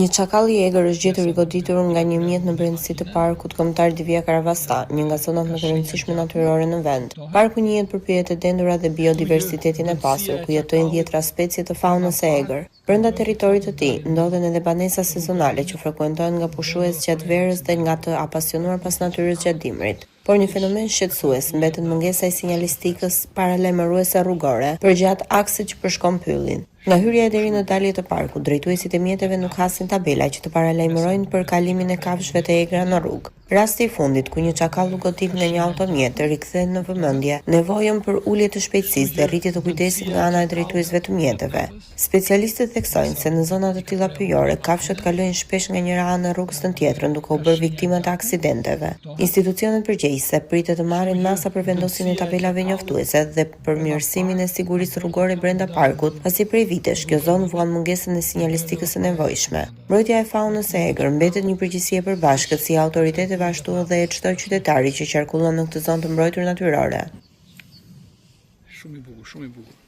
Një çakall i egër është gjetur I goditur nga një mjet në brendësi të parkut kombëtar Divja Karavasta, një nga zonat më të rëndësishme natyrore në vend. Parku njihet për pyjet e dendura dhe biodiversitetin e pasur, ku jetojnë 10 specie të faunës së egër. Brenda territorit të tij ndodhen edhe banesa sezonale që frekuentohen nga pushues gjatë verës dhe nga të apasionuar pas natyrës gjatë dimrit. Por një fenomen shqetësues mbetet mungesa e sinjalistikës paralajmëruese rrugore përgjatë aksit që përshkon pyllin. Nga hyrja deri në dalje të parkut, drejtuesit e mjeteve nuk hasin tabela që të paralajmërojnë për kalimin e kafshëve të egra në rrugë. Rasti I fundit ku një çakall u godit nga një automjet rikthehet në vëmendje nevojën për ulje të shpejtësisë dhe rritje të kujdesit nga ana e drejtuesve të mjeteve. Specialistët theksojnë se në zona të tilla pyjore, kafshët kalojnë shpesh nga njëra anë e rrugës në tjetrën, duke u bërë viktima të aksidenteve. Institucionet përgjegjëse pritet të marrin masa për vendosjen e tabelave njoftuese dhe përmirësimin e sigurisë rrugore brenda parkut, pasi prej vitesh kjo zonë vuan mungesën e sinjalistikës së nevojshme. Mbrojtja e faunës së egër mbetet një përgjegjësi e përbashkët si autoriteteve ashtu edhe e çdo qytetari që qarkullon në këtë zonë të mbrojtur natyrore. Shumë I bukur, shumë I bukur.